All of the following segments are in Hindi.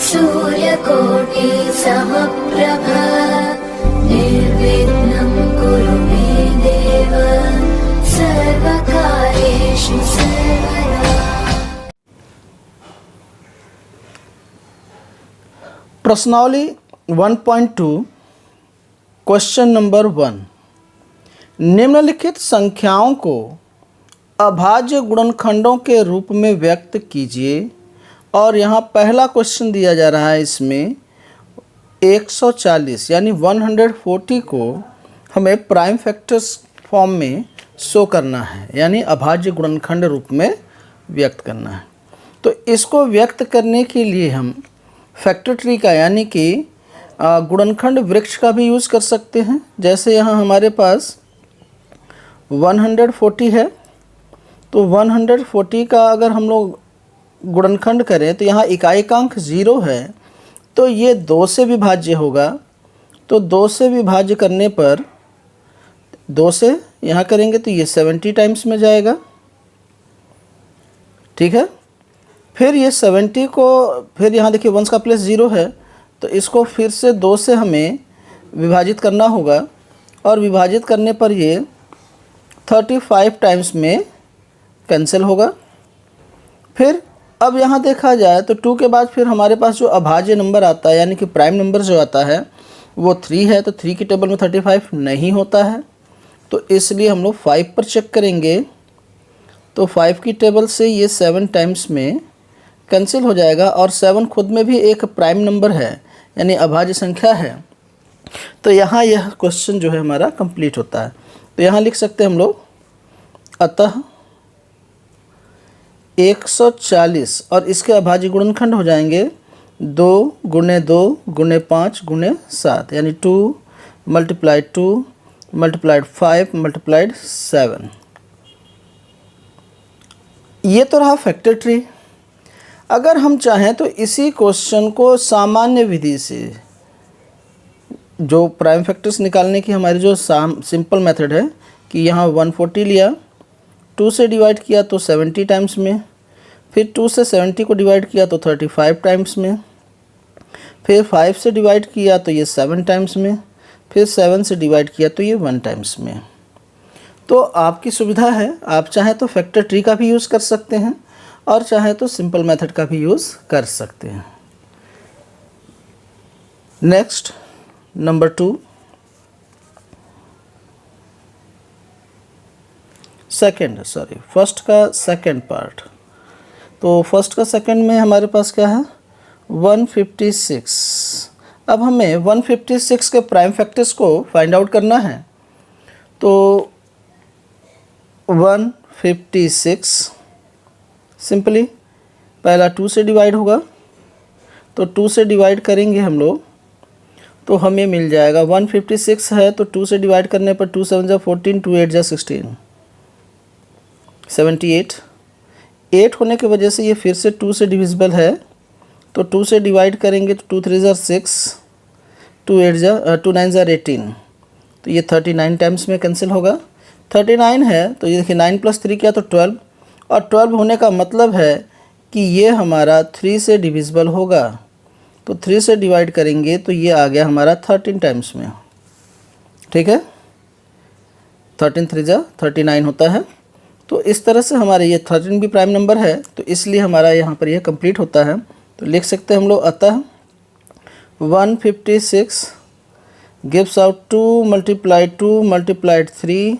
सूर्यकोटि समप्रभ निर्विघ्नं कुरु मे देव सर्वकार्येषु सर्वदा। प्रश्नावली 1.2 क्वेश्चन नंबर 1, निम्नलिखित संख्याओं को अभाज्य गुणनखंडों के रूप में व्यक्त कीजिए। और यहाँ पहला क्वेश्चन दिया जा रहा है, इसमें 140 यानी 140 को हमें प्राइम फैक्टर्स फॉर्म में शो करना है, यानी अभाज्य गुणनखंड रूप में व्यक्त करना है। तो इसको व्यक्त करने के लिए हम फैक्टर ट्री का यानी कि गुणनखंड वृक्ष का भी यूज़ कर सकते हैं। जैसे यहाँ हमारे पास 140 है, तो 140 का अगर हम लोग गुणनखंड करें तो यहाँ इकाइकांक 0 है, तो ये 2 से विभाज्य होगा। तो 2 से विभाज्य करने पर 2 से यहाँ करेंगे तो ये 70 टाइम्स में जाएगा, ठीक है। फिर ये 70 को फिर यहाँ देखिए 1 का प्लेस 0 है, तो इसको फिर से 2 से हमें विभाजित करना होगा, और विभाजित करने पर ये 35 टाइम्स में कैंसिल होगा। फिर अब यहाँ देखा जाए तो 2 के बाद फिर हमारे पास जो अभाज्य नंबर आता है यानी कि प्राइम नंबर जो आता है वो 3 है, तो 3 की टेबल में 35 नहीं होता है, तो इसलिए हम लोग 5 पर चेक करेंगे। तो 5 की टेबल से ये 7 टाइम्स में कैंसिल हो जाएगा, और 7 खुद में भी एक प्राइम नंबर है यानी अभाज्य संख्या है। तो यहाँ यह क्वेश्चन जो है हमारा कंप्लीट होता है। तो यहाँ लिख सकते हैं हम लोग, अतः 140 और इसके अभाज्य गुणनखंड हो जाएंगे 2 गुणे 2 गुणे 5 गुणे 7, यानी 2 मल्टीप्लाइड 2 मल्टीप्लाइड 5 मल्टीप्लाइड 7। ये तो रहा फैक्टर ट्री। अगर हम चाहें तो इसी क्वेश्चन को सामान्य विधि से, जो प्राइम फैक्टर्स निकालने की हमारी जो सिंपल मेथड है कि यहाँ 140 लिया, 2 से डिवाइड किया तो 70 टाइम्स में, फिर 2 से 70 को डिवाइड किया तो 35 टाइम्स में, फिर 5 से डिवाइड किया तो ये 7 टाइम्स में, फिर 7 से डिवाइड किया तो ये 1 टाइम्स में। तो आपकी सुविधा है, आप चाहें तो फैक्टर ट्री का भी यूज़ कर सकते हैं और चाहे तो सिंपल मेथड का भी यूज़ कर सकते हैं। नेक्स्ट नंबर 2, फर्स्ट का सेकंड पार्ट। तो फर्स्ट का सेकंड में हमारे पास क्या है, 156। अब हमें 156 के प्राइम फैक्टर्स को फाइंड आउट करना है। तो 156 सिंपली पहला 2 से डिवाइड होगा, तो 2 से डिवाइड करेंगे हम लोग तो हमें मिल जाएगा 156 है, तो 2 से डिवाइड करने पर 2 7 जा 14, 2 8 जा 16, 78। 8 होने की वजह से ये फिर से 2 से डिविजिबल है, तो 2 से डिवाइड करेंगे तो 2 3 जा 6, 2 9 जा 18, तो ये 39 टाइम्स में कैंसिल होगा। 39 है तो ये देखिए 9 + 3 क्या, तो 12, और 12 होने का मतलब है कि ये हमारा 3 से डिविजिबल होगा, तो 3 से डिवाइड करेंगे तो ये आ गया हमारा 13 टाइम्स में, ठीक है। 13 3 जा 39 होता है। तो इस तरह से हमारे ये 13 भी प्राइम नंबर है, तो इसलिए हमारा यहाँ पर ये कंप्लीट होता है। तो लिख सकते हैं हम लोग, अतः 156 gives out 2 multiplied 2 multiplied 3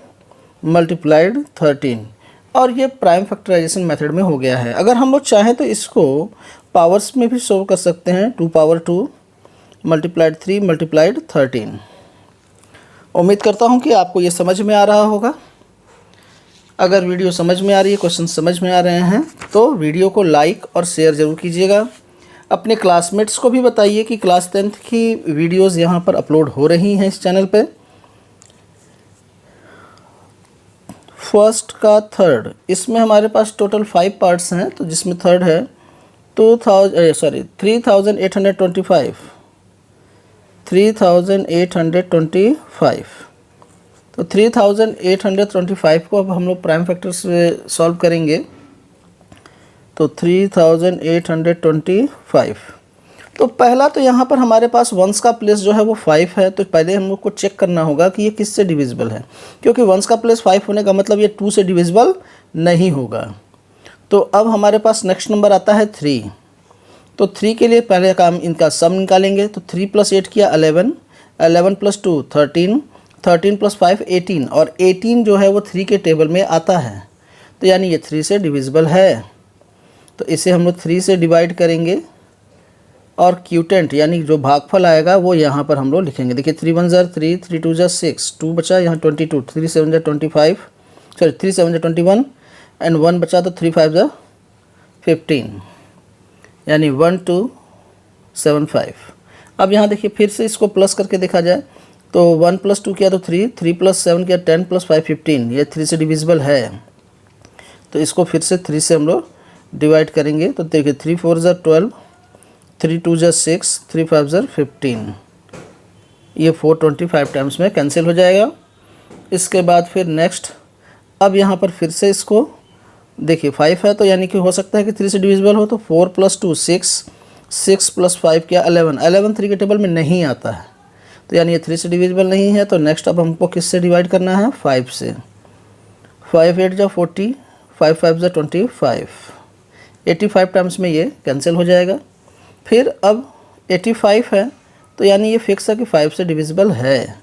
multiplied 13, और ये प्राइम फैक्टराइजेशन मेथड में हो गया है। अगर हम लोग चाहें तो इसको पावर्स में भी सोल्व कर सकते हैं, 2 पावर 2 मल्टीप्लाइड 3 मल्टीप्लाइड 13। उम्मीद करता हूँ कि आपको ये समझ में आ रहा होगा। अगर वीडियो समझ में आ रही है, क्वेश्चन समझ में आ रहे हैं, तो वीडियो को लाइक और शेयर ज़रूर कीजिएगा। अपने क्लासमेट्स को भी बताइए कि क्लास 10th की वीडियोज़ यहाँ पर अपलोड हो रही हैं इस चैनल पर। फर्स्ट का थर्ड, इसमें हमारे पास टोटल 5 पार्ट्स हैं, तो जिसमें थर्ड है 3825, 3825। तो 3825 को अब हम लोग प्राइम फैक्टर से सॉल्व करेंगे। तो 3825 तो पहला तो यहाँ पर हमारे पास वंस का प्लेस जो है वो 5 है, तो पहले हम लोग को चेक करना होगा कि ये किससे डिविजिबल है, क्योंकि वंस का प्लेस 5 होने का मतलब ये 2 से डिविजिबल नहीं होगा। तो अब हमारे पास नेक्स्ट नंबर आता है 3। तो 3 के लिए पहले काम इनका सम निकालेंगे। तो 3 + 8 किया 11, 11 + 2 13, 13 + 5 18, और 18 जो है वो 3 के टेबल में आता है, तो यानी ये 3 से डिविजिबल है। तो इसे हम लोग 3 से डिवाइड करेंगे और क्यूटेंट यानी जो भागफल आएगा वो यहाँ पर हम लोग लिखेंगे। देखिए 3 × 1 = 3, 3 × 2 = 6, 2 बचा यहाँ 22, 3 × 7 = 25, सॉरी 3 × 7 = 21 एंड 1 बचा, तो 3 × 5 = 15, यानी 1275। अब यहाँ देखिए फिर से इसको प्लस करके देखा जाए तो 1 + 2 किया तो 3, 3 + 7 किया 10 + 5 15, ये 3 से डिविजिबल है। तो इसको फिर से 3 से हम लोग डिवाइड करेंगे। तो देखिए 3 × 4 = 12, 3 × 2 = 6, 3 × 5 = 15, ये 425 टाइम्स में कैंसिल हो जाएगा। इसके बाद फिर नेक्स्ट, अब यहाँ पर फिर से इसको देखिए 5 है, तो यानी कि हो सकता है कि 3 से डिविजिबल हो। तो 4 + 2 6, 6 + 5 क्या 11, 11 3 के टेबल में नहीं आता है, तो यानी ये 3 से डिविजिबल नहीं है। तो नेक्स्ट अब हमको किससे डिवाइड करना है, 5 से। 5 × 8 = 40, 5 × 5 = 25, 85 टाइम्स में ये कैंसिल हो जाएगा। फिर अब 85 है, तो यानी ये फिक्स है कि 5 से डिविजिबल है।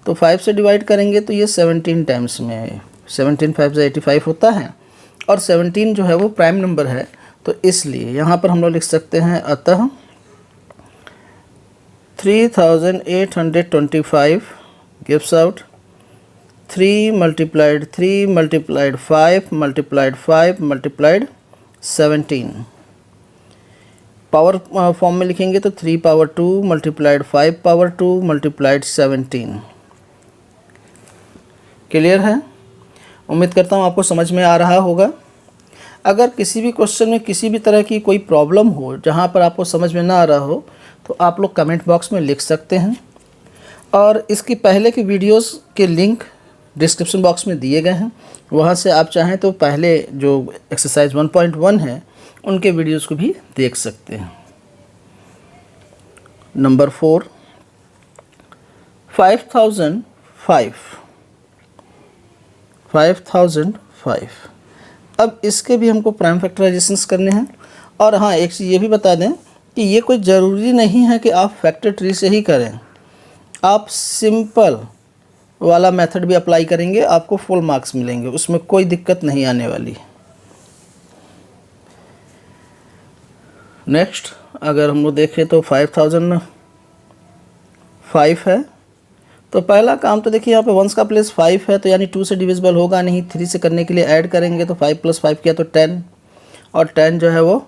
तो 5 से डिवाइड करेंगे तो ये 17 टाइम्स में, 17 × 5 = 85 होता है, और 17 जो है वो प्राइम नंबर है। तो इसलिए यहाँ पर हम लोग लिख सकते हैं, अतः 3825 गिव्स आउट 3 × 3 × 5 × 5 × 17। पावर फॉर्म में लिखेंगे तो 3 × 2 × 5 × 2 × 17। क्लियर है? उम्मीद करता हूँ आपको समझ में आ रहा होगा। अगर किसी भी क्वेश्चन में किसी भी तरह की कोई प्रॉब्लम हो जहाँ पर आपको समझ में ना आ रहा हो, तो आप लोग कमेंट बॉक्स में लिख सकते हैं, और इसकी पहले की वीडियोस के लिंक डिस्क्रिप्शन बॉक्स में दिए गए हैं, वहाँ से आप चाहें तो पहले जो एक्सरसाइज 1.1 है उनके वीडियोस को भी देख सकते हैं। नंबर 4, 5005। अब इसके भी हमको प्राइम फैक्टराइजेशंस करने हैं। और हाँ, एक चीज़ ये भी बता दें कि ये कोई ज़रूरी नहीं है कि आप फैक्टर ट्री से ही करें, आप सिंपल वाला मेथड भी अप्लाई करेंगे, आपको फुल मार्क्स मिलेंगे, उसमें कोई दिक्कत नहीं आने वाली। नेक्स्ट अगर हम लोग देखें तो 5005 है, तो पहला काम तो देखिए यहाँ पे वंस का प्लेस 5 है, तो यानी 2 से डिविजिबल होगा नहीं। 3 से करने के लिए ऐड करेंगे, तो 5 + 5 किया तो 10, और 10 जो है वो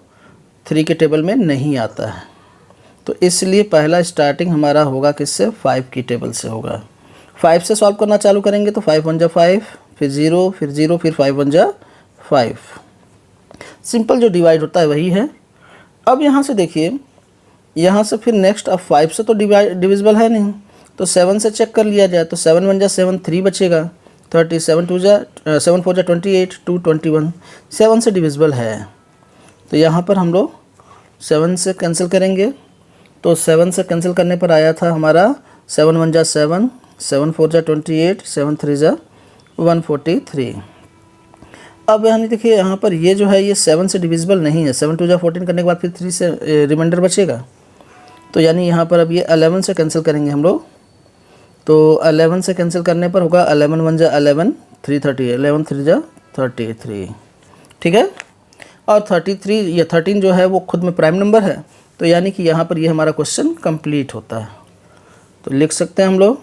3 के टेबल में नहीं आता है, तो इसलिए पहला स्टार्टिंग हमारा होगा किससे, 5 की टेबल से होगा। 5 से सॉल्व करना चालू करेंगे तो 5 × 1 = 5, फिर 0, फिर 0, फिर 5 × 1 = 5। सिंपल जो डिवाइड होता है वही है। अब यहाँ से देखिए, यहाँ से फिर नेक्स्ट, अब 5 से तो डिविजिबल है नहीं, तो 7 से चेक कर लिया जाए। तो 7 × 1 = 7, 3 बचेगा, 30, 7 × 4 = 28, 2 21, 7 से डिविजिबल है। तो यहाँ पर हम लोग 7 से कैंसिल करेंगे, तो 7 से कैंसिल करने पर आया था हमारा 7 × 1 = 7, 7 × 4 = 28, 7 × 3 = 143। अब यानी देखिए यहाँ पर ये जो है ये 7 से डिविजिबल नहीं है। 7 × 2 = 14 करने के बाद फिर 3 से रिमाइंडर बचेगा, तो यानी यहाँ पर अब ये 11 से कैंसिल करेंगे हम लोग। तो 11 से कैंसिल करने पर होगा 11 × 1 = 11, 3 30, 11 3 = 33, ठीक है। और 33 या 13 जो है वो खुद में प्राइम नंबर है, तो यानी कि यहाँ पर ये हमारा क्वेश्चन कंप्लीट होता है। तो लिख सकते हैं हम लोग,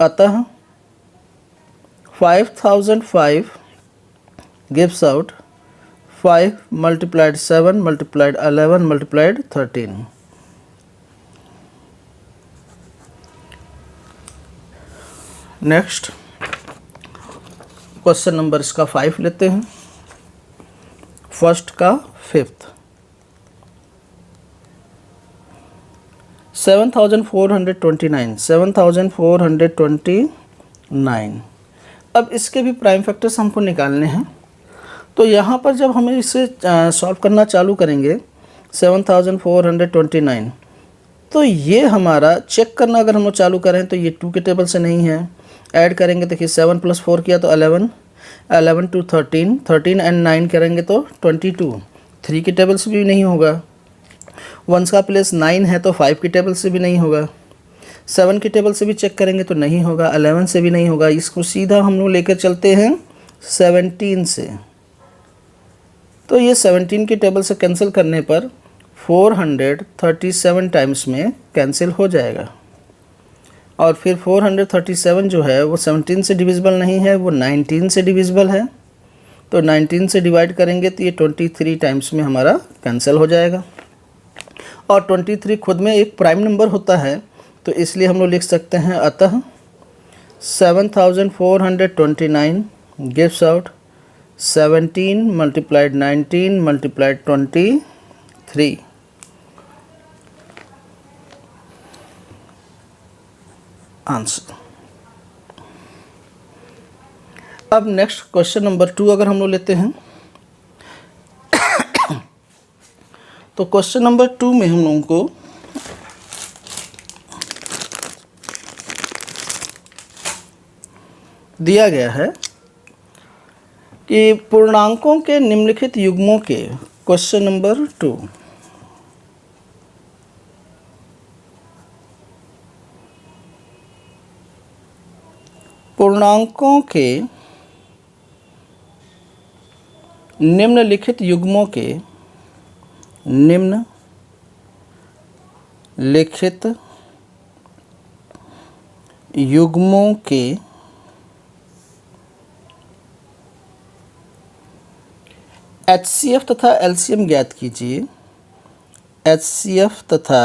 अतः 5005 gives out 5 × 7 × 11 × 13। Next question number इसका 5 लेते हैं, फर्स्ट का 5th। 7429। अब इसके भी प्राइम फैक्टर्स हमको निकालने हैं। तो यहाँ पर जब हमें इसे सॉल्व करना चालू करेंगे 7429। तो ये हमारा चेक करना अगर हम लोग चालू करें तो ये 2 के टेबल से नहीं है। ऐड करेंगे देखिए 7 + 4 किया तो 11, 11 to 13, 13 and 9 करेंगे तो 22, 3 की टेबल से भी नहीं होगा। 1s का प्लेस 9 है तो 5 की टेबल से भी नहीं होगा। 7 की टेबल से भी चेक करेंगे तो नहीं होगा, 11 से भी नहीं होगा। इसको सीधा हम लोग लेकर चलते हैं 17 से। तो ये 17 की टेबल से कैंसिल करने पर 437 टाइम्स में कैंसिल हो जाएगा। और फिर 437 जो है वो 17 से डिविजिबल नहीं है, वो 19 से डिविजिबल है। तो 19 से डिवाइड करेंगे तो ये 23 टाइम्स में हमारा कैंसिल हो जाएगा। और 23 खुद में एक प्राइम नंबर होता है, तो इसलिए हम लोग लिख सकते हैं अतः 7429 गिव्स आउट 17 × 19 × 23। आंसर। अब नेक्स्ट क्वेश्चन नंबर 2 अगर हम लोग लेते हैं तो क्वेश्चन नंबर 2 में हम लोगों को दिया गया है कि पूर्णांकों के निम्नलिखित युग्मों के, क्वेश्चन नंबर 2, पूर्णांकों के निम्नलिखित युग्मों के, निम्नलिखित युग्मों के HCF तथा LCM ज्ञात कीजिए। HCF तथा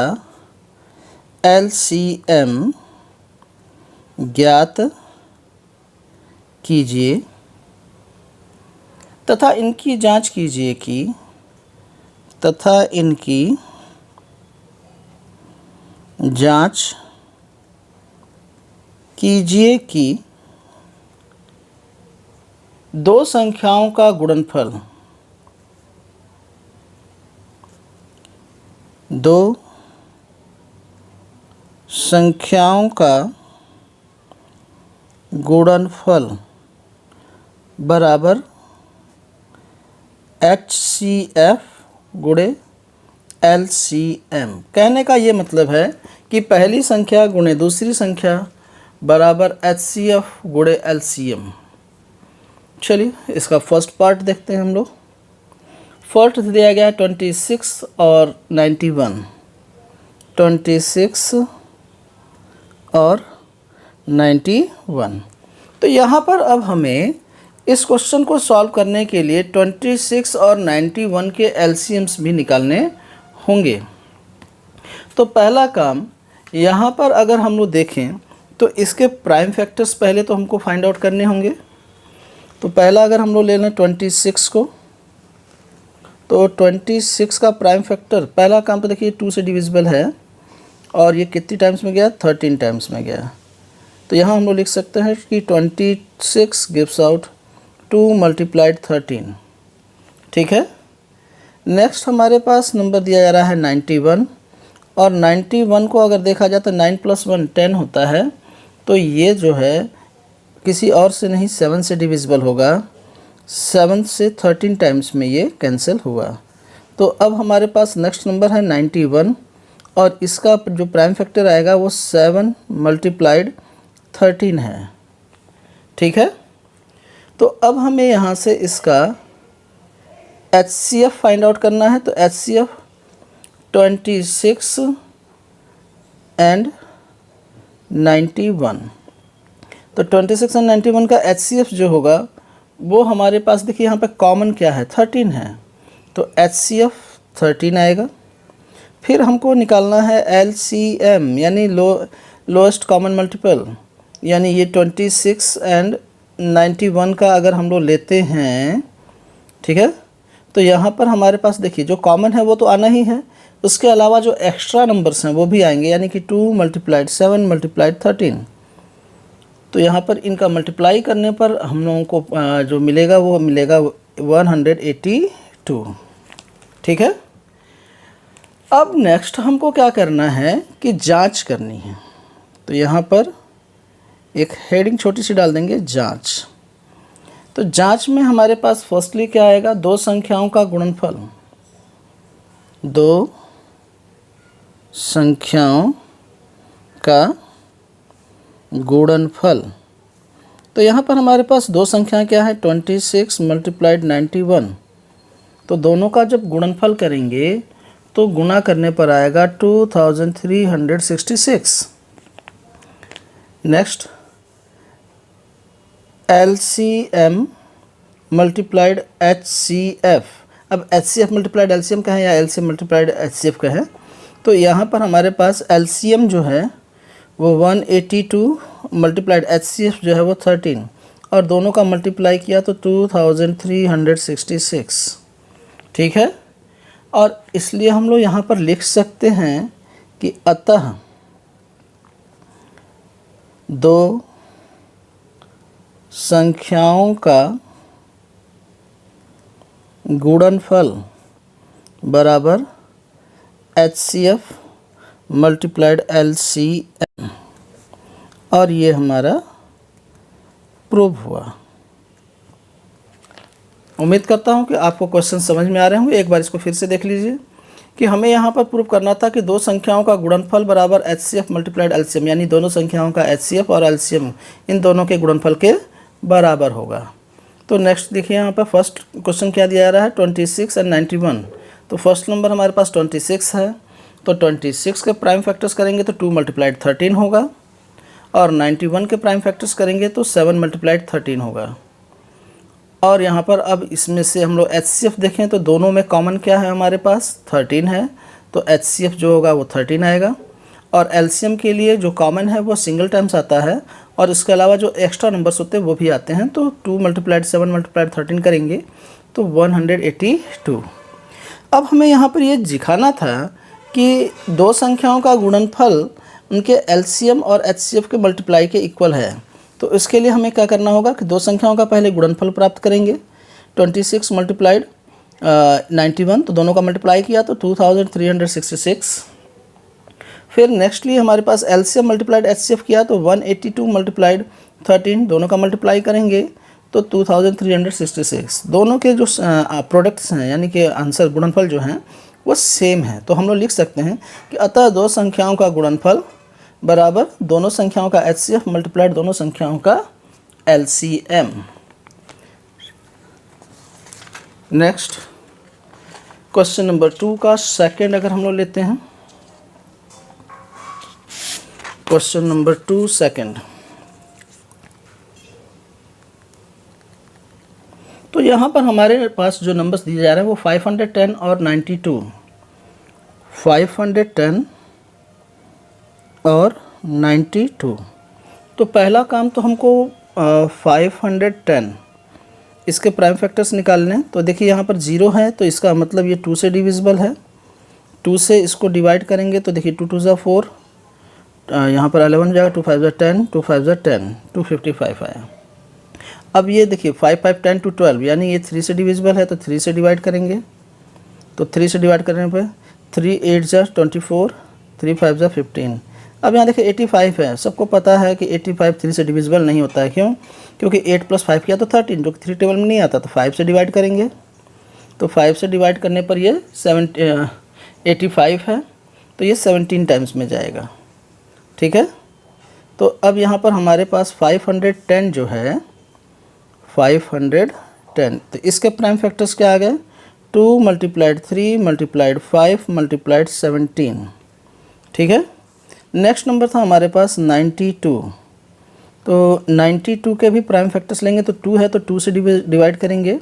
LCM ज्ञात कीजिए तथा इनकी जांच कीजिए कि दो संख्याओं का गुणनफल बराबर HCF गुणे LCM। कहने का ये मतलब है कि पहली संख्या गुणे दूसरी संख्या बराबर HCF गुणे LCM। चलिए इसका फर्स्ट पार्ट देखते हैं हम लोग। फर्स्ट दिया गया है 26 और 91, 26 और 91। तो यहाँ पर अब हमें इस क्वेश्चन को सॉल्व करने के लिए 26 और 91 के एलसीएम्स भी निकालने होंगे। तो पहला काम यहाँ पर अगर हम लोग देखें तो इसके प्राइम फैक्टर्स पहले तो हमको फाइंड आउट करने होंगे। तो पहला अगर हम लोग ले लें 26 को, तो 26 का प्राइम फैक्टर, पहला काम तो देखिए 2 से डिविजिबल है और ये कितनी टाइम्स में गया, 13 टाइम्स में गया। तो यहाँ हम लोग लिख सकते हैं कि 26 गिव्स आउट 2 × 13। ठीक है। नेक्स्ट हमारे पास नंबर दिया जा रहा है 91 और 91 को अगर देखा जाए तो 9 + 1 10 होता है। तो ये जो है किसी और से नहीं 7 से डिविजिबल होगा। 7 से 13 टाइम्स में ये कैंसिल हुआ। तो अब हमारे पास नेक्स्ट नंबर है 91 और इसका जो प्राइम फैक्टर आएगा वो 7 × 13 है। ठीक है। तो अब हमें यहाँ से इसका HCF फाइंड आउट करना है। तो HCF 26 एंड 91। तो 26 और 91 का HCF जो होगा वो हमारे पास देखिए यहाँ पे कॉमन क्या है, 13 है। तो HCF 13 आएगा। फिर हमको निकालना है LCM यानी लोएस्ट कॉमन मल्टीपल, यानी ये 26 एंड 91 का अगर हम लोग लेते हैं, ठीक है, तो यहाँ पर हमारे पास देखिए जो कॉमन है वो तो आना ही है, उसके अलावा जो एक्स्ट्रा नंबर्स हैं वो भी आएंगे, यानी कि 2 × 7 × 13। तो यहाँ पर इनका मल्टीप्लाई करने पर हम लोगों को जो मिलेगा वो मिलेगा 182। ठीक है। अब नेक्स्ट हमको क्या करना है कि जांच करनी है। तो यहाँ पर एक हेडिंग छोटी सी डाल देंगे, जांच। तो जांच में हमारे पास फर्स्टली क्या आएगा, दो संख्याओं का गुणनफल, दो संख्याओं का गुणनफल। तो यहाँ पर हमारे पास दो संख्याएं क्या है, 26 मल्टीप्लाइड 91। तो दोनों का जब गुणनफल करेंगे तो गुणा करने पर आएगा 2366। Next LCM multiplied HCF। अब HCF मल्टीप्लाइड LCM का है या LCM मल्टीप्लाइड HCF का है। तो यहाँ पर हमारे पास LCM जो है वो 182 मल्टीप्लाइड HCF जो है वो 13, और दोनों का मल्टीप्लाई किया तो 2366। ठीक है। और इसलिए हम लोग यहाँ पर लिख सकते हैं कि अतः दो संख्याओं का गुणनफल बराबर HCF मल्टीप्लाइड LCM, और ये हमारा प्रूव हुआ। उम्मीद करता हूँ कि आपको क्वेश्चन समझ में आ रहे होंगे। एक बार इसको फिर से देख लीजिए कि हमें यहाँ पर प्रूव करना था कि दो संख्याओं का गुणनफल बराबर HCF मल्टीप्लाइड LCM, यानी दोनों संख्याओं का HCF और LCM इन दोनों के गुणनफल के बराबर होगा। तो नेक्स्ट देखिए, यहाँ पर फर्स्ट क्वेश्चन क्या दिया जा रहा है, 26 और 91। तो फर्स्ट नंबर हमारे पास 26 है, तो 26 के प्राइम फैक्टर्स करेंगे तो 2 मल्टीप्लाइड 13 होगा, और 91 के प्राइम फैक्टर्स करेंगे तो 7 मल्टीप्लाइड 13 होगा। और यहाँ पर अब इसमें से हम लोग HCF देखें तो दोनों में कॉमन क्या है, हमारे पास 13 है, तो HCF जो होगा वो 13 आएगा। और LCM के लिए जो कॉमन है वो सिंगल टाइम्स आता है, और इसके अलावा जो एक्स्ट्रा नंबर्स होते हैं वो भी आते हैं। तो 2 मल्टीप्लाइड 7 मल्टीप्लाइड 13 करेंगे तो 182। अब हमें यहाँ पर ये दिखाना था कि दो संख्याओं का गुणनफल उनके LCM और HCF के मल्टीप्लाई के इक्वल है। तो इसके लिए हमें क्या करना होगा कि दो संख्याओं का पहले गुणनफल प्राप्त करेंगे। 26 मल्टीप्लाइड 91, तो दोनों का मल्टीप्लाई किया तो 2366। फिर नेक्स्टली हमारे पास LCM मल्टीप्लाइड HCF किया तो 182 मल्टीप्लाइड 13, दोनों का मल्टीप्लाई करेंगे तो 2366। दोनों के जो प्रोडक्ट्स हैं यानी कि आंसर गुणनफल जो हैं वो सेम है। तो हम लोग लिख सकते हैं कि अतः दो संख्याओं का गुणनफल बराबर दोनों संख्याओं का HCF मल्टीप्लाइड दोनों संख्याओं का LCM। नेक्स्ट क्वेश्चन नंबर 2 का सेकंड अगर हम लोग लेते हैं, क्वेश्चन नंबर 2 सेकंड। तो यहाँ पर हमारे पास जो नंबर्स दिए जा रहे हैं वो 510 और 92, 510 और 92। तो पहला काम तो हमको 510 इसके प्राइम फैक्टर्स निकालने। तो देखिए यहाँ पर 0 है तो इसका मतलब ये 2 से डिविजिबल है। 2 से इसको डिवाइड करेंगे तो देखिए 2 2 ज़ा 4, यहाँ पर 11 हो जाएगा, 2 5 ज़ा 10, 2 5 ज़ा 10, 255 आया। अब ये देखिए 5 5 10 to 12, यानी ये 3 से डिविजिबल है तो 3 से डिवाइड करेंगे। तो 3 से डिवाइड करने पर 3 8 ज़ा 24, 3 5 ज़ा 15। अब यहाँ देखिए 85 है। सबको पता है कि 85 3 से डिविजिबल नहीं होता है। क्यों? क्योंकि 8 + 5 किया तो 13, जो कि 3 टेबल में नहीं आता। तो 5 से डिवाइड करेंगे तो 5 से डिवाइड करने पर ये 85 है, तो ये 17 टाइम्स में जाएगा। ठीक है। तो अब यहाँ पर हमारे पास 510 जो है 510, तो इसके प्राइम फैक्टर्स क्या आ गए, 2 मल्टीप्लाइड 3 मल्टीप्लाइड 5 मल्टीप्लाइड 17। ठीक है। नेक्स्ट नंबर था हमारे पास 92। तो 92 के भी प्राइम फैक्टर्स लेंगे तो 2 है तो 2 से डिवाइड करेंगे।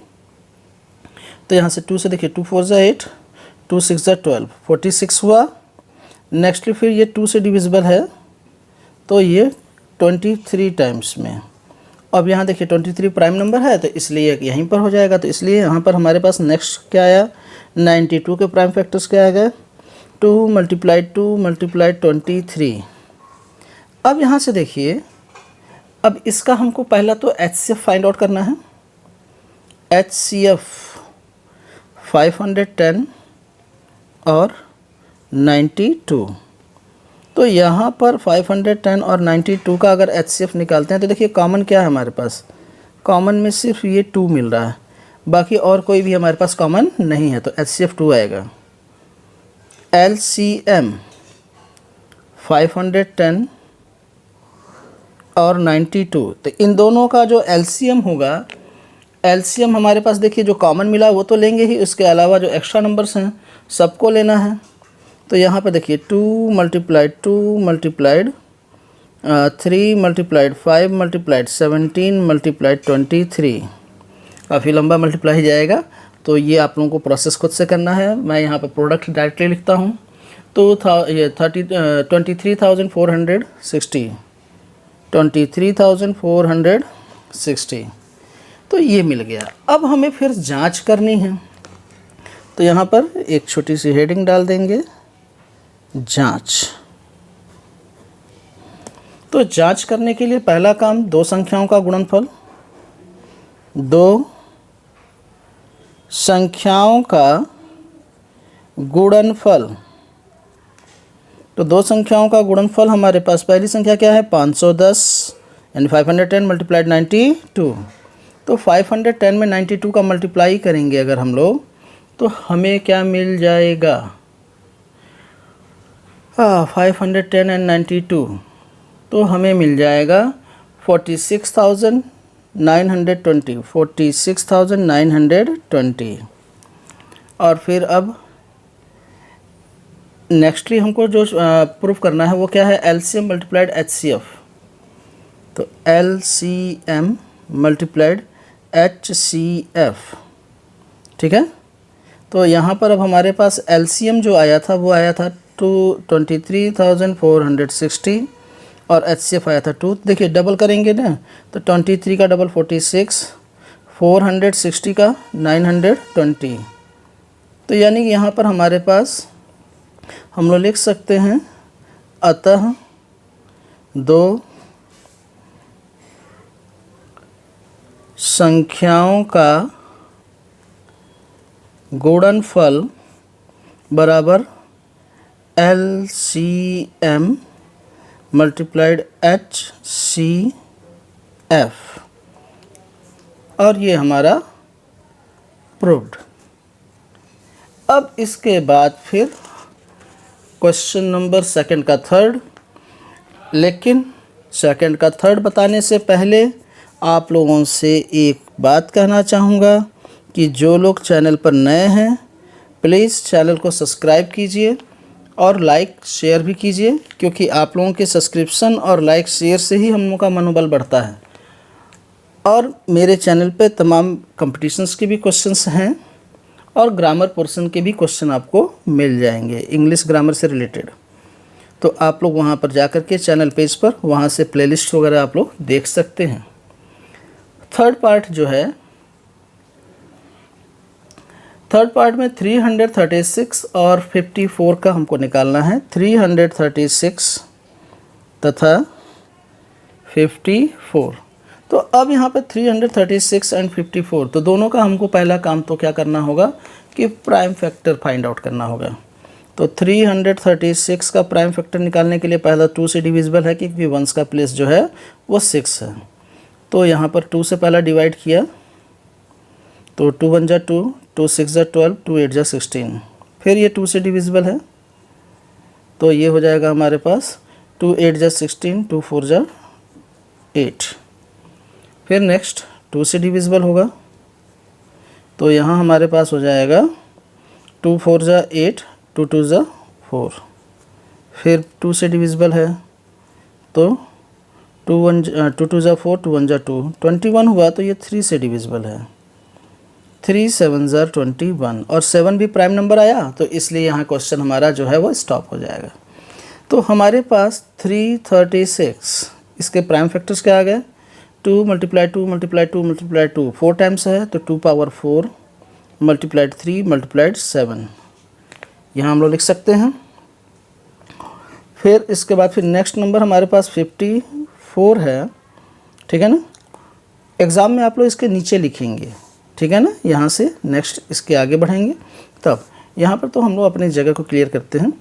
तो यहाँ से 2 से देखिए 2 4 ज़ा 8, 2 6 ज़ा 12, 46 हुआ। नेक्स्टली फिर ये 2 से डिविजिबल है तो ये 23 टाइम्स में। अब यहाँ देखिए 23 प्राइम नंबर है तो इसलिए यहीं पर हो जाएगा। तो इसलिए यहाँ पर हमारे पास नेक्स्ट क्या आया, 92 के प्राइम फैक्टर्स क्या आ गए, 2 मल्टीप्लाइड 2 मल्टीप्लाइड 23। अब यहाँ से देखिए, अब इसका हमको पहला तो HCF फाइंड आउट करना है। HCF 510 और 92। तो यहाँ पर 510 और 92 का अगर HCF निकालते हैं तो देखिए कॉमन क्या है हमारे पास, कॉमन में सिर्फ ये 2 मिल रहा है, बाकी और कोई भी हमारे पास कॉमन नहीं है, तो HCF 2 आएगा। LCM 510 और 92, तो इन दोनों का जो LCM होगा, LCM हमारे पास देखिए जो कॉमन मिला वो तो लेंगे ही, उसके अलावा जो एक्स्ट्रा नंबर्स हैं सबको लेना है। तो यहाँ पर देखिए 2 multiplied 2 multiplied 3 multiplied 5 multiplied 17 multiplied 23, काफ़ी लंबा मल्टीप्लाई जाएगा, तो ये आप लोगों को प्रोसेस खुद से करना है। मैं यहाँ पर प्रोडक्ट डायरेक्टली लिखता हूँ। तो ये 23,460 23,460, तो ये मिल गया। अब हमें फिर जांच करनी है, तो यहाँ पर एक छोटी सी हेडिंग डाल देंगे, जांच। तो जांच करने के लिए पहला काम, दो संख्याओं का गुणनफल, दो संख्याओं का गुणनफल। तो दो संख्याओं का गुणनफल हमारे पास, पहली संख्या क्या है 510 यानी 510 मल्टीप्लाइड 92। तो 510 में 92 का मल्टीप्लाई करेंगे अगर हम लोग, तो हमें क्या मिल जाएगा, 510 एंड 92, तो हमें मिल जाएगा 46,920 46,920। और फिर अब नेक्स्टली हमको जो प्रूफ करना है वो क्या है, LCM मल्टीप्लाइड HCF। तो LCM मल्टीप्लाइड HCF, ठीक है। तो यहाँ पर अब हमारे पास LCM जो आया था वो आया था 23,460 और HCF आया था 2। देखिए डबल करेंगे ना, तो 23 का डबल 46, 460 का 920। तो यानी कि यहाँ पर हमारे पास हम लोग लिख सकते हैं, अतः दो संख्याओं का गुणनफल बराबर LCM मल्टीप्लाइड HCF, और ये हमारा प्रूव्ड। अब इसके बाद फिर क्वेश्चन नंबर सेकंड का थर्ड। लेकिन सेकंड का थर्ड बताने से पहले आप लोगों से एक बात कहना चाहूँगा कि जो लोग चैनल पर नए हैं प्लीज़ चैनल को सब्सक्राइब कीजिए और लाइक शेयर भी कीजिए, क्योंकि आप लोगों के सब्सक्रिप्शन और लाइक शेयर से ही हम लोगों का मनोबल बढ़ता है। और मेरे चैनल पे तमाम कंपटीशंस के भी क्वेश्चंस हैं और ग्रामर पोर्शन के भी क्वेश्चन आपको मिल जाएंगे, इंग्लिश ग्रामर से रिलेटेड। तो आप लोग वहाँ पर जाकर के चैनल पेज पर वहाँ से प्लेलिस्ट वगैरह आप लोग देख सकते हैं। थर्ड पार्ट जो है, थर्ड पार्ट में 336 और 54 का हमको निकालना है। 336 तथा 54। तो अब यहाँ पे 336 एंड 54, तो दोनों का हमको पहला काम तो क्या करना होगा कि प्राइम फैक्टर फाइंड आउट करना होगा। तो 336 का प्राइम फैक्टर निकालने के लिए पहला 2 से डिविजिबल है, क्योंकि 1 का प्लेस जो है वो 6 है। तो यहाँ पर 2 से पहला डिवाइड किया, तो 2 1 जा 2, 2 6 जा 12, 2 8 जा 16। फिर ये 2 से डिविजिबल है, तो ये हो जाएगा हमारे पास 2 8 जा 16, 2 4 जा 8। फिर नेक्स्ट 2 से डिविजिबल होगा, तो यहाँ हमारे पास हो जाएगा 2 4 जा 8, 2 2 जा 4। फिर 2 से डिविजिबल है, तो 2 2 जा 4, 2 1 जा 2, 21 हुआ, तो ये 3 से डिविजिबल है। 3 7 जा 21, और 7 भी प्राइम नंबर आया, तो इसलिए यहाँ क्वेश्चन हमारा जो है वो स्टॉप हो जाएगा। तो हमारे पास 336, इसके प्राइम फैक्टर्स क्या आ गए, 2 मल्टीप्लाई 2 मल्टीप्लाई 2 मल्टीप्लाई 2, 4 टाइम्स है, तो 2 पावर 4 मल्टीप्लाइड 3 मल्टीप्लाइड 7, यहाँ हम लोग लिख सकते हैं। फिर इसके बाद फिर नेक्स्ट नंबर हमारे पास 54 है, ठीक है ना। एग्ज़ाम में आप लोग इसके नीचे लिखेंगे, ठीक है ना, यहाँ से नेक्स्ट इसके आगे बढ़ेंगे। तब यहाँ पर तो हम लोग अपनी जगह को क्लियर करते हैं।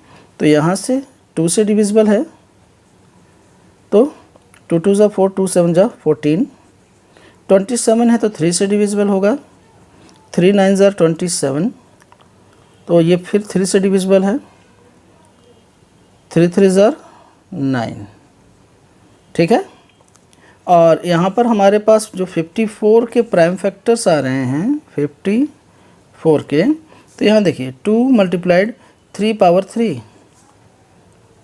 तो यहाँ से 2 से डिविजिबल है, तो 2 2 ज़ा 4, 2 7 ज़ा 14। 27 है तो 3 से डिविजिबल होगा, 3 9 ज़ा 27, तो ये फिर 3 से डिविजिबल है, 3 3 ज़ा 9, ठीक है। और यहाँ पर हमारे पास जो 54 के प्राइम फैक्टर्स आ रहे हैं 54 के, तो यहाँ देखिए 2 मल्टीप्लाइड 3 पावर 3,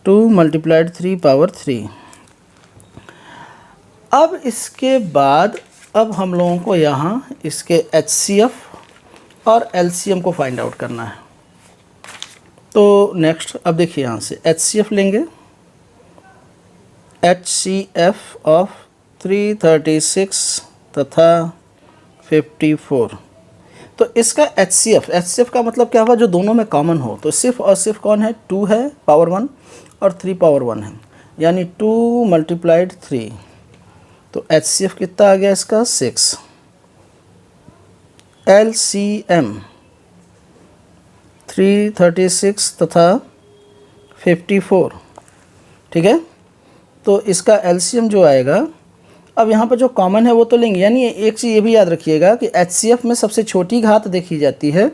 2 मल्टीप्लाइड 3 पावर 3। अब इसके बाद अब हम लोगों को यहाँ इसके HCF और LCM को फाइंड आउट करना है। तो नेक्स्ट अब देखिए यहाँ से HCF लेंगे, HCF ऑफ 336 तथा 54। तो इसका HCF का मतलब क्या हुआ, जो दोनों में कॉमन हो। तो सिर्फ और सिर्फ कौन है, 2 है पावर 1 और 3 पावर 1 है, यानी 2 मल्टीप्लाइड 3। तो HCF कितना आ गया इसका 6। LCM 336 तथा 54, ठीक है। तो इसका LCM जो आएगा, अब यहाँ पर जो कॉमन है वो तो लेंगे, यानी एक चीज़ ये भी याद रखिएगा कि HCF में सबसे छोटी घात देखी जाती है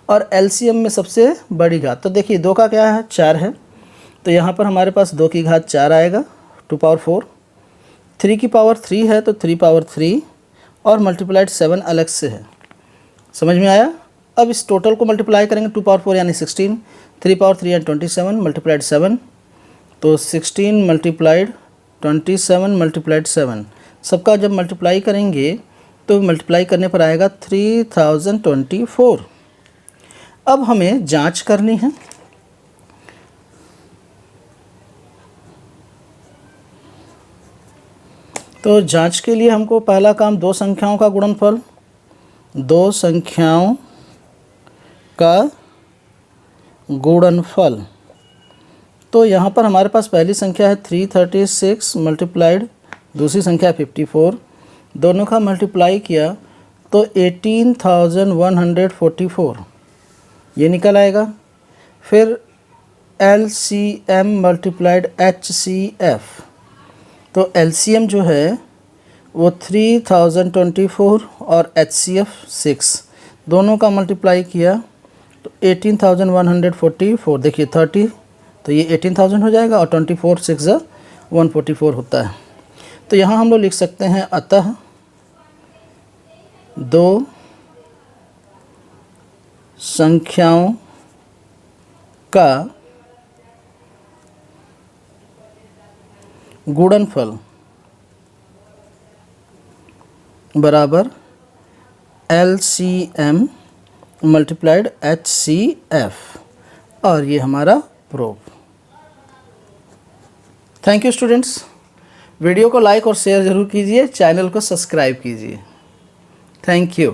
और LCM में सबसे बड़ी घात। तो देखिए 2 का क्या है, 4 है, तो यहाँ पर हमारे पास 2 की घात 4 आएगा, 2 पावर 4। 3 की पावर 3 है तो 3 पावर 3 और मल्टीप्लाइड 7 अलग से है, समझ में आया। अब इस टोटल को मल्टीप्लाई करेंगे, 2 पावर 4 यानी 16, 3 पावर 3 यानी 27 मल्टीप्लाइड 7, तो 16 मल्टीप्लाइड 27 मल्टीप्लाइड 7, सबका जब मल्टीप्लाई करेंगे तो मल्टीप्लाई करने पर आएगा 3024। अब हमें जांच करनी है, तो जांच के लिए हमको पहला काम 2 संख्याओं का गुणनफल, 2 संख्याओं का गुणनफल। तो यहाँ पर हमारे पास पहली संख्या है 336 मल्टीप्लाइड, दूसरी संख्या 54, दोनों का मल्टीप्लाई किया तो 18,144 ये निकल आएगा। फिर LCM मल्टीप्लाइड HCF, तो LCM जो है वो 3024 और HCF 6, दोनों का मल्टीप्लाई किया तो 18,144, देखिए 30 तो ये 18,000 हो जाएगा और 24 6 144 होता है। तो यहाँ हम लोग लिख सकते हैं, अतः 2 संख्याओं का गुणनफल बराबर LCM मल्टीप्लाइड HCF, और ये हमारा proof. Thank you students, video को लाइक और शेयर ज़रूर कीजिए, चैनल को सब्सक्राइब कीजिए। Thank you.